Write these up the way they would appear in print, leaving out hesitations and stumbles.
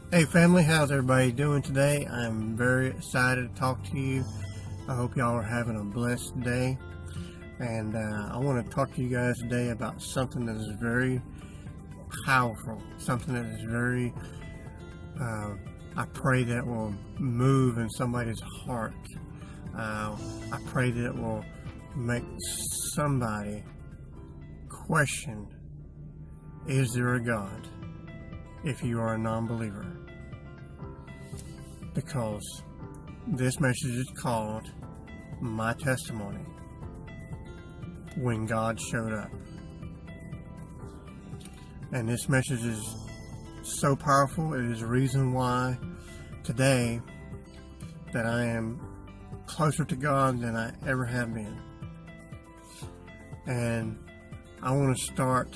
Hey family, how's everybody doing today? I'm very excited to talk to you. I hope y'all are having a blessed day. And I want to talk to you guys today about something that is very powerful, something that is very, I pray that will move in somebody's heart. I pray that it will make somebody question, is there a God, if you are a non-believer? Because this message is called My Testimony When God Showed Up. And this message is so powerful. It is the reason why today that I am closer to God than I ever have been. And I want to start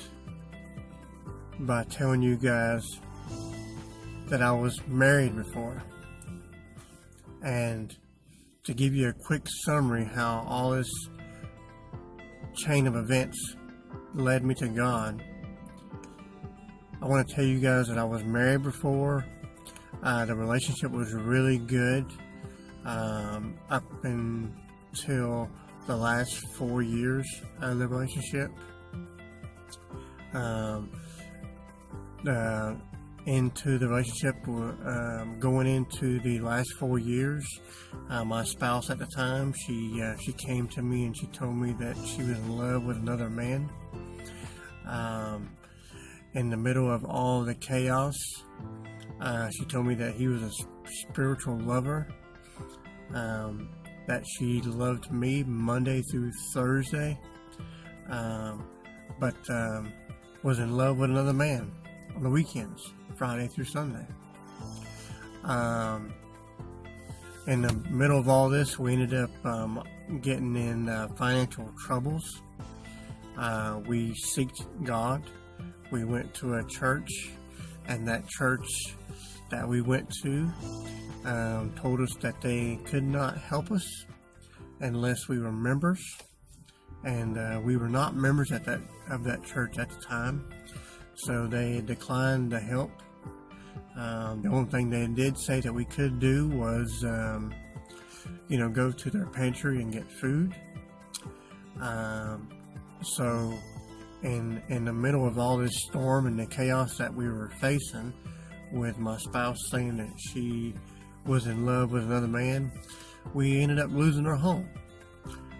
by telling you guys that I was married before. And to give you a quick summary how all this chain of events led me to God, I want to tell you guys that I was married before. The relationship was really good up until the last 4 years of the relationship. Into the relationship, going into the last 4 years, my spouse at the time, she came to me and she told me that she was in love with another man. In the middle of all the chaos, she told me that he was a spiritual lover, that she loved me Monday through Thursday, but was in love with another man on the weekends, Friday through Sunday. In the middle of all this, we ended up getting in financial troubles. We sought God. We went to a church, and that church that we went to told us that they could not help us unless we were members, and we were not members of that church at the time. So they declined the help. The only thing they did say that we could do was, go to their pantry and get food. So in the middle of all this storm and the chaos that we were facing, with my spouse saying that she was in love with another man, we ended up losing our home.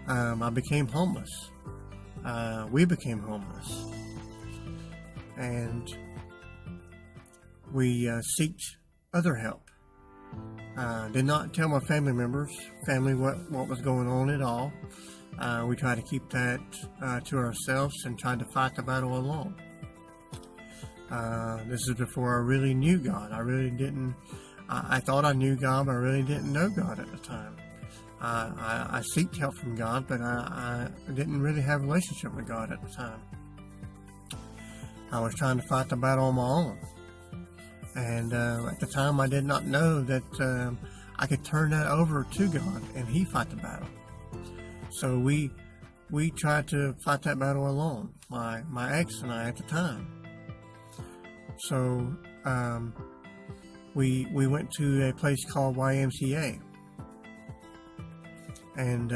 I became homeless. We became homeless. And we sought other help. Did not tell my family what was going on at all. We tried to keep that to ourselves and tried to fight the battle alone. This is before I really knew God. I thought I knew God, but I really didn't know God at the time. I sought help from God, but I didn't really have a relationship with God at the time. I was trying to fight the battle on my own. And at the time, I did not know that I could turn that over to God and He fight the battle. So we tried to fight that battle alone, my ex and I at the time. So we went to a place called YMCA. And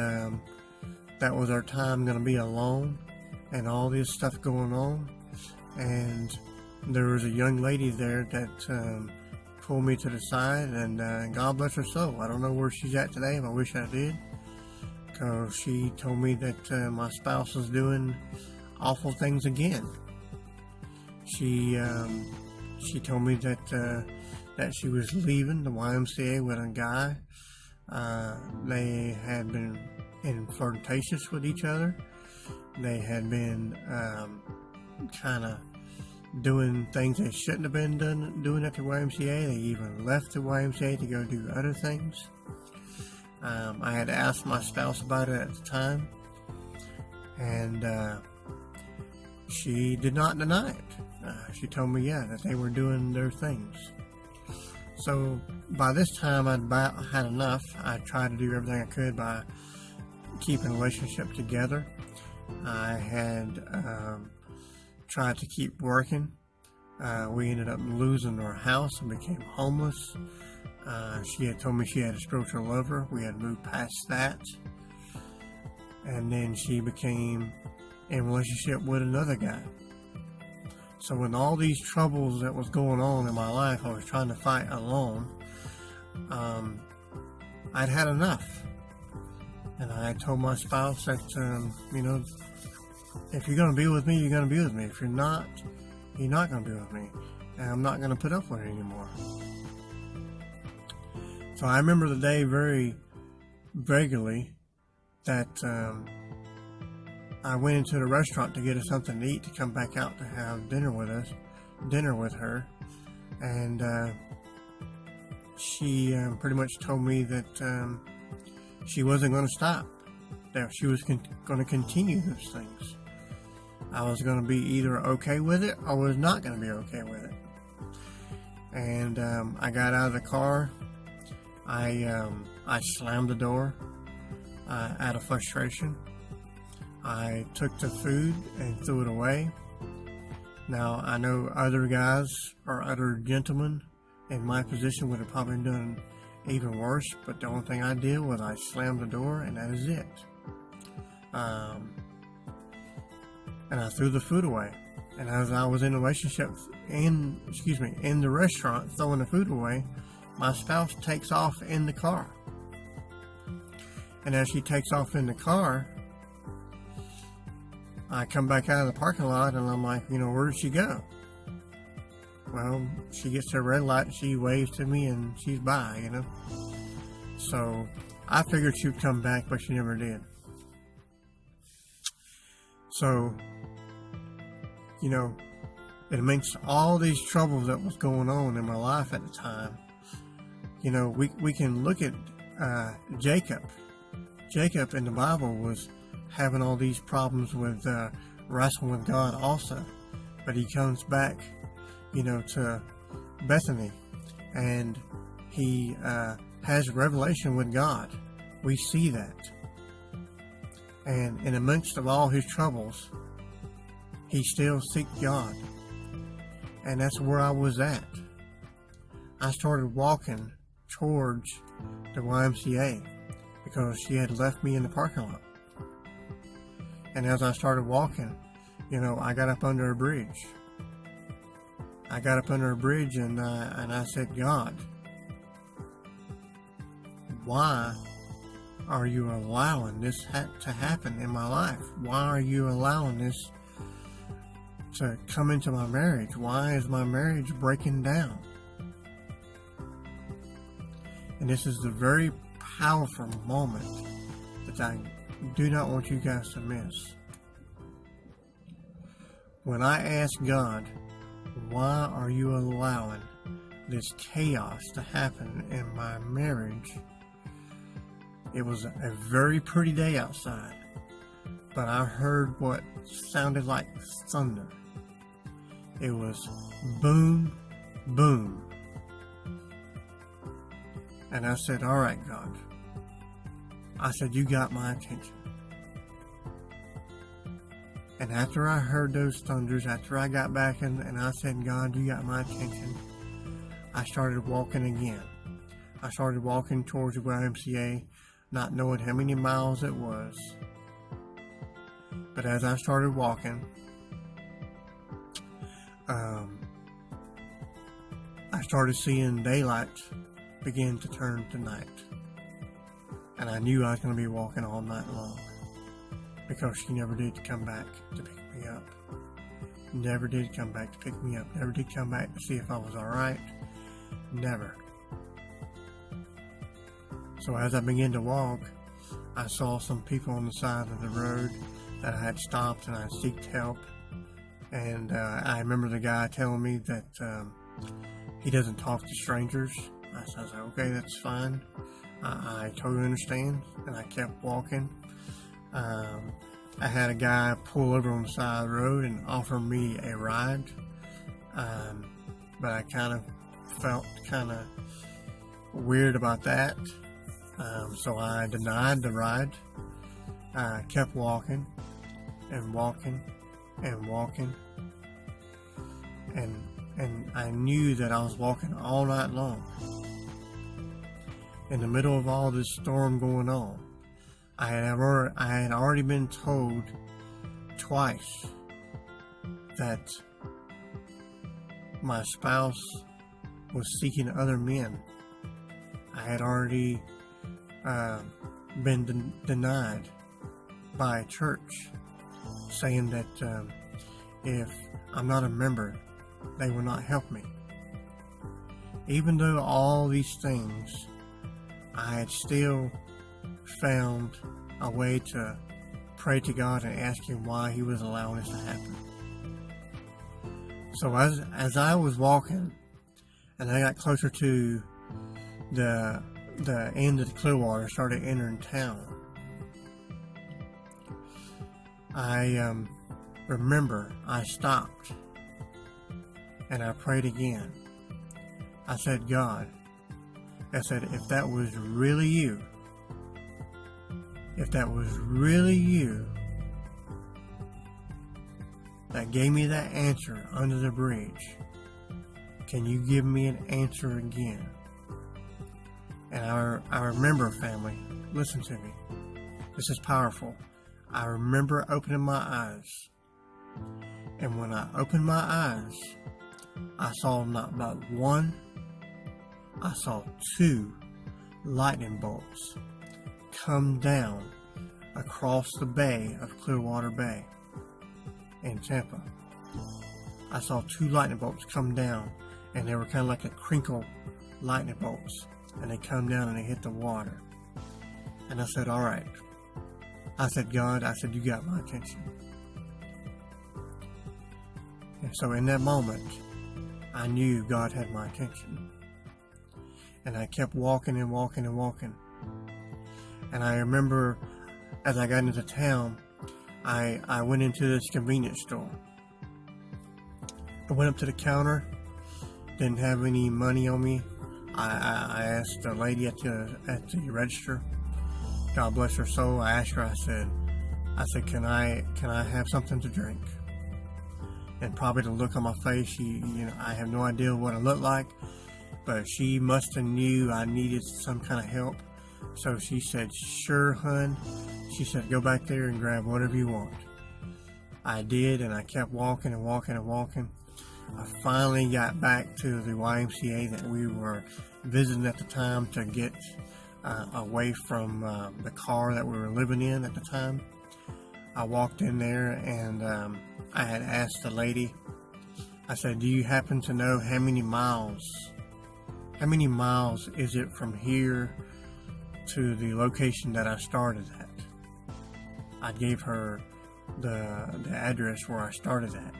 that was our time going to be alone and all this stuff going on. And there was a young lady there that pulled me to the side, and God bless her soul. I don't know where she's at today, but I wish I did, because she told me that my spouse was doing awful things again. She told me that she was leaving the YMCA with a guy. They had been flirtatious with each other. They had been kind of doing things they shouldn't have been doing at the YMCA. They even left the YMCA to go do other things. I had asked my spouse about it at the time, and she did not deny it. She told me, that they were doing their things. So by this time, I'd about had enough. I tried to do everything I could by keeping a relationship together. I had tried to keep working. We ended up losing our house and became homeless. She had told me she had a spiritual lover. We had moved past that. And then she became in a relationship with another guy. So when all these troubles that was going on in my life, I was trying to fight alone. I'd had enough. And I told my spouse that, if you're going to be with me, you're going to be with me. If you're not going to be with me. And I'm not going to put up with it anymore. So I remember the day very vaguely that I went into the restaurant to get us something to eat to come back out to have dinner with her. And she pretty much told me that she wasn't going to stop, that she was going to continue those things. I was going to be either okay with it or was not going to be okay with it. And I got out of the car. I slammed the door out of frustration. I took the food and threw it away. Now, I know other guys or other gentlemen in my position would have probably done even worse, but the only thing I did was I slammed the door, and that is it. And I threw the food away. And as I was in a relationship, in the restaurant throwing the food away, my spouse takes off in the car. And as she takes off in the car, I come back out of the parking lot and I'm like, where did she go? Well, she gets to a red light and she waves to me and she's by, So I figured she would come back, but she never did. So, amidst all these troubles that was going on in my life at the time, we can look at Jacob. Jacob in the Bible was having all these problems with wrestling with God also. But he comes back, to Bethany, and he has revelation with God. We see that. And in the midst of all his troubles, he still seeked God. And that's where I was at. I started walking towards the YMCA because she had left me in the parking lot. And as I started walking, I got up under a bridge. I got up under a bridge and I said, God, why are you allowing this to happen in my life? Why are you allowing this to come into my marriage? Why is my marriage breaking down? And this is the very powerful moment that I do not want you guys to miss. When I asked God, why are you allowing this chaos to happen in my marriage? It was a very pretty day outside, but I heard what sounded like thunder. It was boom, boom. And I said, all right, God. I said, you got my attention. And after I heard those thunders, after I got back and I said, God, you got my attention, I started walking again. I started walking towards the YMCA, not knowing how many miles it was. But as I started walking, I started seeing daylight begin to turn to night. And I knew I was going to be walking all night long, because she never did come back to pick me up. Never did come back to pick me up. Never did come back to see if I was alright. Never. So as I began to walk, I saw some people on the side of the road that I had stopped and I sought help. And I remember the guy telling me that he doesn't talk to strangers. I said, okay, that's fine. I totally understand. And I kept walking. I had a guy pull over on the side of the road and offer me a ride. But I kind of felt kind of weird about that. So I denied the ride. I kept walking and walking and walking. And And I knew that I was walking all night long. In the middle of all this storm going on, I had already been told twice that my spouse was seeking other men. I had already been denied by a church, saying that if I'm not a member, they will not help me. Even though all these things, I had still found a way to pray to God and ask Him why He was allowing this to happen. So as I was walking, and I got closer to the end of the Clearwater, started entering town, I remember I stopped and I prayed again. I said, God, I said, if that was really you, that gave me that answer under the bridge, can you give me an answer again? And I remember, family, listen to me. This is powerful. I remember opening my eyes. And when I opened my eyes, I saw not but one, I saw two lightning bolts come down across the bay of Clearwater Bay in Tampa. I saw two lightning bolts come down, and they were kind of like a crinkle lightning bolts, and they come down and they hit the water. And I said, all right. I said, God, I said, you got my attention. And so in that moment, I knew God had my attention. And I kept walking and walking and walking. And I remember as I got into town, I went into this convenience store. I went up to the counter, didn't have any money on me. I asked the lady at the register, God bless her soul, I asked her, I said, can I have something to drink? And probably the look on my face, I have no idea what it looked like, but she must have knew I needed some kind of help. So she said, sure, hun. She said, go back there and grab whatever you want. I did, and I kept walking and walking and walking. I finally got back to the YMCA that we were visiting at the time to get away from the car that we were living in at the time. I walked in there, and I had asked the lady, I said, do you happen to know how many miles is it from here to the location that I started at? I gave her the address where I started at.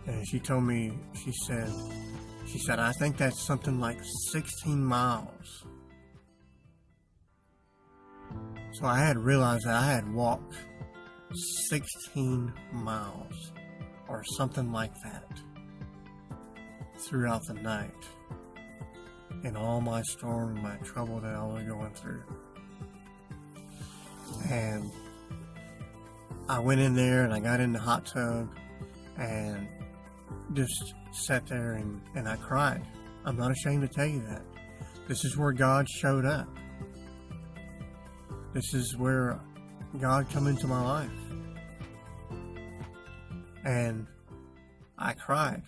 And she told me, she said, I think that's something like 16 miles. So I had realized that I had walked 16 miles or something like that throughout the night in all my storm and my trouble that I was going through. And I went in there and I got in the hot tub and just sat there and I cried. I'm not ashamed to tell you that. This is where God showed up. This is where God come into my life. And I cried.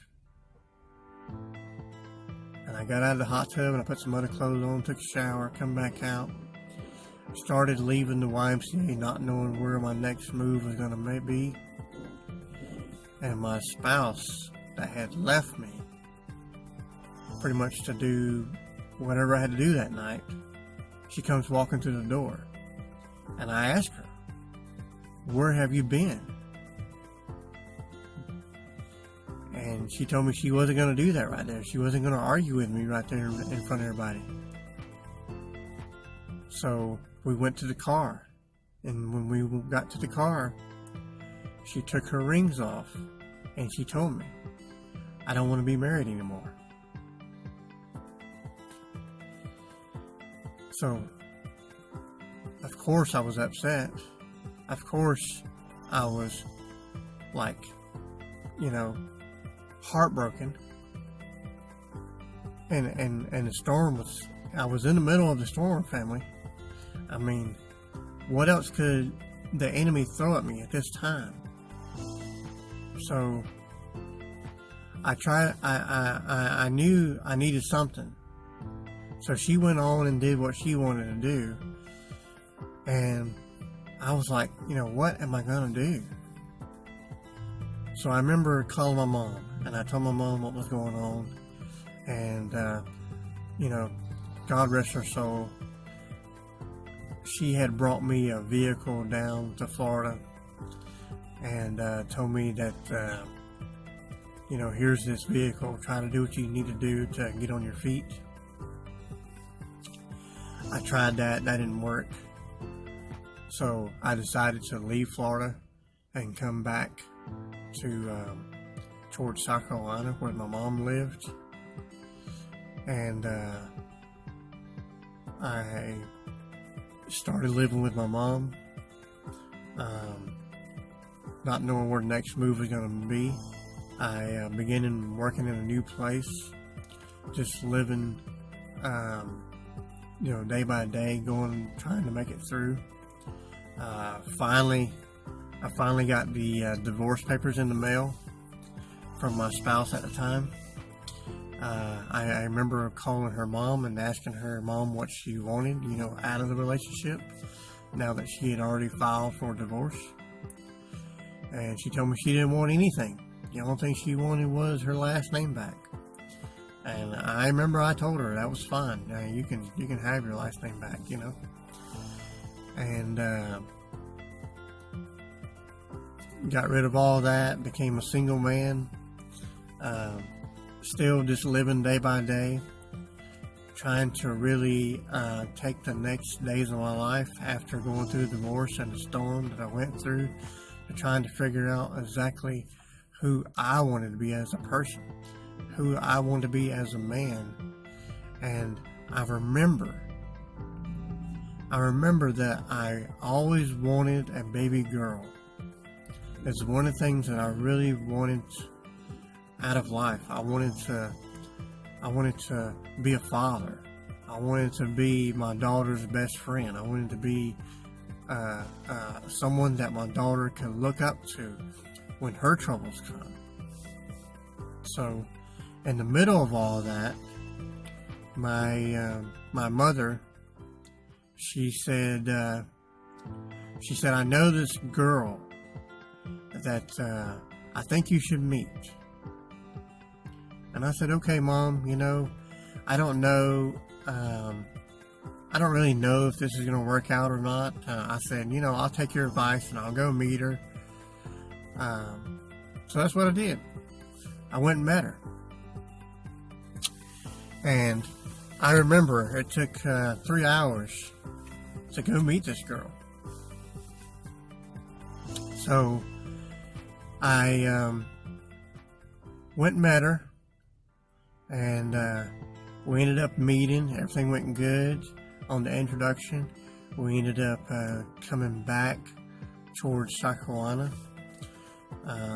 And I got out of the hot tub and I put some other clothes on, took a shower, come back out. Started leaving the YMCA not knowing where my next move was going to be. And my spouse that had left me pretty much to do whatever I had to do that night, she comes walking through the door. And I asked her, where have you been? And she told me she wasn't going to do that right there. She wasn't going to argue with me right there in front of everybody. So we went to the car. And when we got to the car, she took her rings off. And she told me, I don't want to be married anymore. So, of course I was upset. Of course I was like, heartbroken. And the storm was, I was in the middle of the storm, family. I mean, what else could the enemy throw at me at this time? So I knew I needed something. So she went on and did what she wanted to do. And I was like, what am I going to do? So I remember calling my mom, and I told my mom what was going on. And, God rest her soul, she had brought me a vehicle down to Florida and told me that, here's this vehicle, try to do what you need to do to get on your feet. I tried that didn't work. So I decided to leave Florida and come back to towards South Carolina where my mom lived. And I started living with my mom, not knowing where the next move was going to be. I began working in a new place, just living, day by day, trying to make it through. I finally got the divorce papers in the mail from my spouse at the time. I remember calling her mom and asking her mom what she wanted, out of the relationship, now that she had already filed for divorce. And she told me she didn't want anything. The only thing she wanted was her last name back. And I remember I told her that was fine. You can have your last name back, And got rid of all that, became a single man. Still just living day by day, trying to really take the next days of my life after going through the divorce and the storm that I went through, to trying to figure out exactly who I wanted to be as a person, who I wanted to be as a man. And I remember that I always wanted a baby girl. It's one of the things that I really wanted out of life. I wanted to be a father. I wanted to be my daughter's best friend. I wanted to be someone that my daughter could look up to when her troubles come. So, in the middle of all that, my mother, she said, I know this girl that I think you should meet. And I said, okay, Mom, I don't know, I don't really know if this is going to work out or not. I said, I'll take your advice and I'll go meet her. So that's what I did. I went and met her. And I remember it took 3 hours to go meet this girl. So I went and met her. And we ended up meeting. Everything went good on the introduction. We ended up coming back towards South Carolina.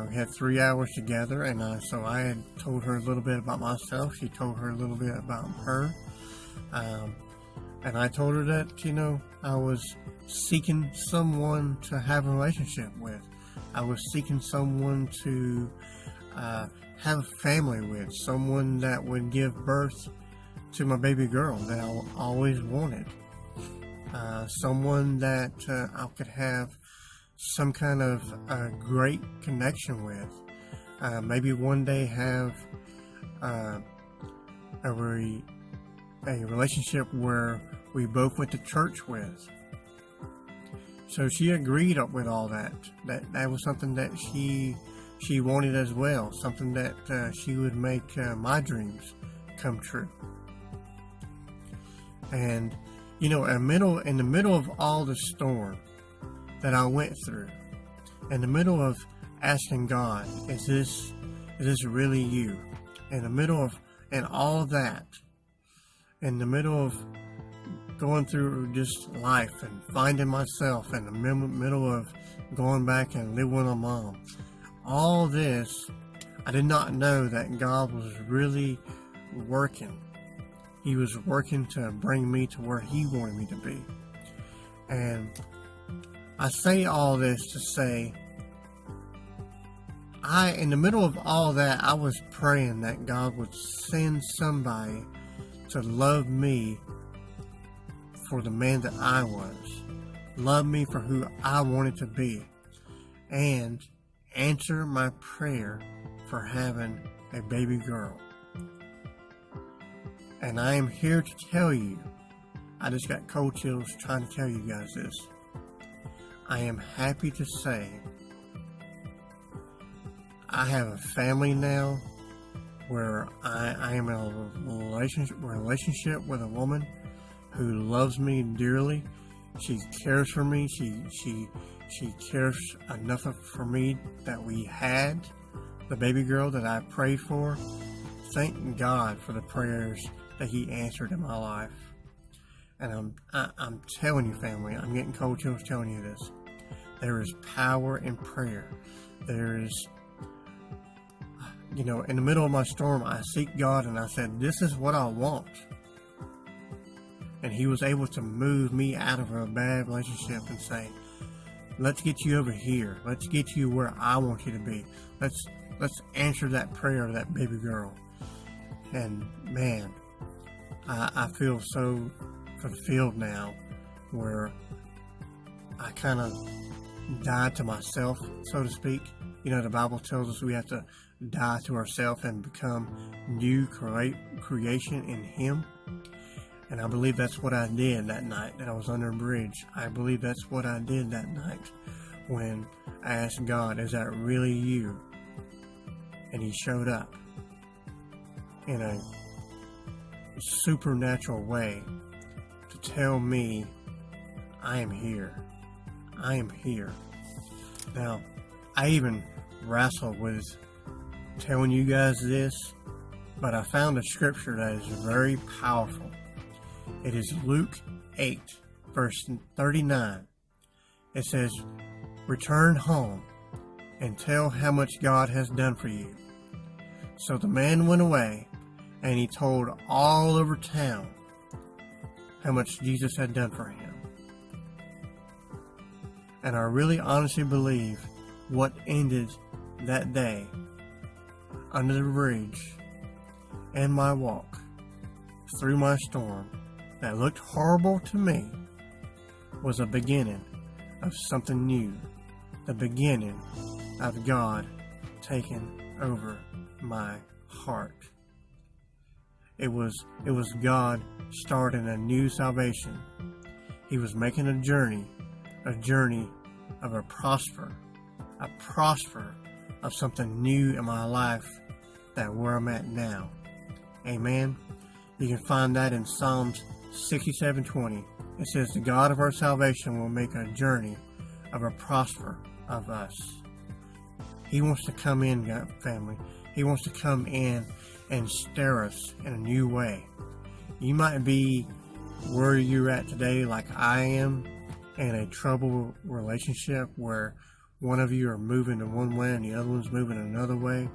We had 3 hours together, and so I had told her a little bit about myself. She told her a little bit about her. And I told her that, I was seeking someone to have a relationship with. I was seeking someone to have a family with, someone that would give birth to my baby girl that I always wanted, someone that I could have some kind of great connection with, maybe one day have a relationship where we both went to church with. So she agreed up with all that. That was something that she wanted as well, something that she would make my dreams come true. And in the middle of all the storm that I went through, in the middle of asking God, is this really you? In the middle of all of that, in the middle of going through just life and finding myself, in the middle of going back and living with my mom, all this, I did not know that God was really working. He was working to bring me to where He wanted me to be. And I say all this to say, in the middle of all that, I was praying that God would send somebody to love me for the man that I was, love me for who I wanted to be, and answer my prayer for having a baby girl. And I am here to tell you, I just got cold chills trying to tell you guys this. I am happy to say I have a family now where I am in a relationship with a woman who loves me dearly. She cares for me. She cares enough for me that we had the baby girl that I prayed for. Thank God for the prayers that He answered in my life. And I'm telling you, family, I'm getting cold chills telling you this. There is power in prayer. There is, in the middle of my storm, I seek God and I said, this is what I want. And He was able to move me out of a bad relationship and say, let's get you over here. Let's get you where I want you to be. Let's answer that prayer of that baby girl. And man, I feel so fulfilled now, where I kind of died to myself, so to speak. The Bible tells us we have to die to ourselves and become new creation in Him. And I believe that's what I did that night that I was under a bridge. I believe that's what I did that night when I asked God, is that really you? And He showed up in a supernatural way to tell me, I am here. I am here. Now, I even wrestled with telling you guys this, but I found a scripture that is very powerful. It is Luke 8, verse 39. It says, return home and tell how much God has done for you. So the man went away, and he told all over town how much Jesus had done for him. And I really honestly believe what ended that day under the bridge and my walk through my storm that looked horrible to me was a beginning of something new. The beginning of God taking over my heart. It was God starting a new salvation. He was making a journey of a prosper of something new in my life that where I'm at now. Amen. You can find that in Psalms 67:20. It says, the God of our salvation will make a journey of a prosper of us. He wants to come in, family. He wants to come in and stir us in a new way. You might be where you're at today, like I am, in a troubled relationship where one of you are moving in one way and the other one's moving another way.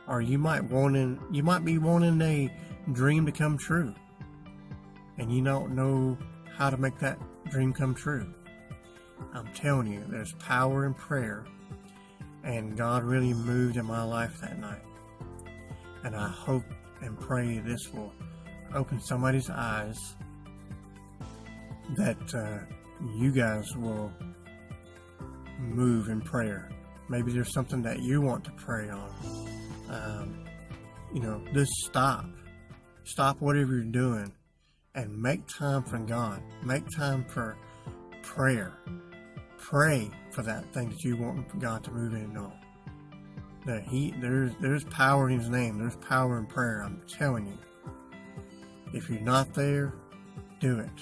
Or you might be wanting a dream to come true, and you don't know how to make that dream come true. I'm telling you, there's power in prayer, and God really moved in my life that night. And I hope and pray this will open somebody's eyes, that you guys will move in prayer. Maybe there's something that you want to pray on. Just stop whatever you're doing and make time for God. Make time for prayer. Pray for that thing that you want God to move in on. There's power in His name. There's power in prayer. I'm telling you. If you're not there, do it.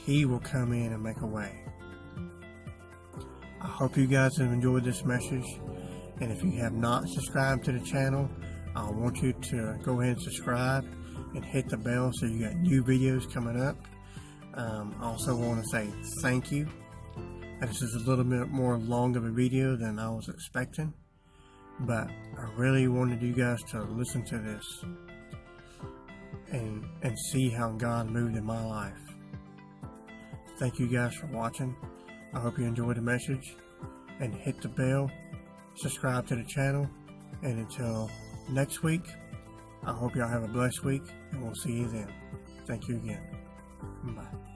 He will come in and make a way. I hope you guys have enjoyed this message. And if you have not subscribed to the channel, I want you to go ahead and subscribe and hit the bell so you got new videos coming up. I also want to say thank you. This is a little bit more long of a video than I was expecting. but I really wanted you guys to listen to this and see how God moved in my life. Thank you guys for watching. I hope you enjoyed the message, and hit the bell, subscribe to the channel, and until next week, I hope y'all have a blessed week, and we'll see you then. Thank you again. Bye.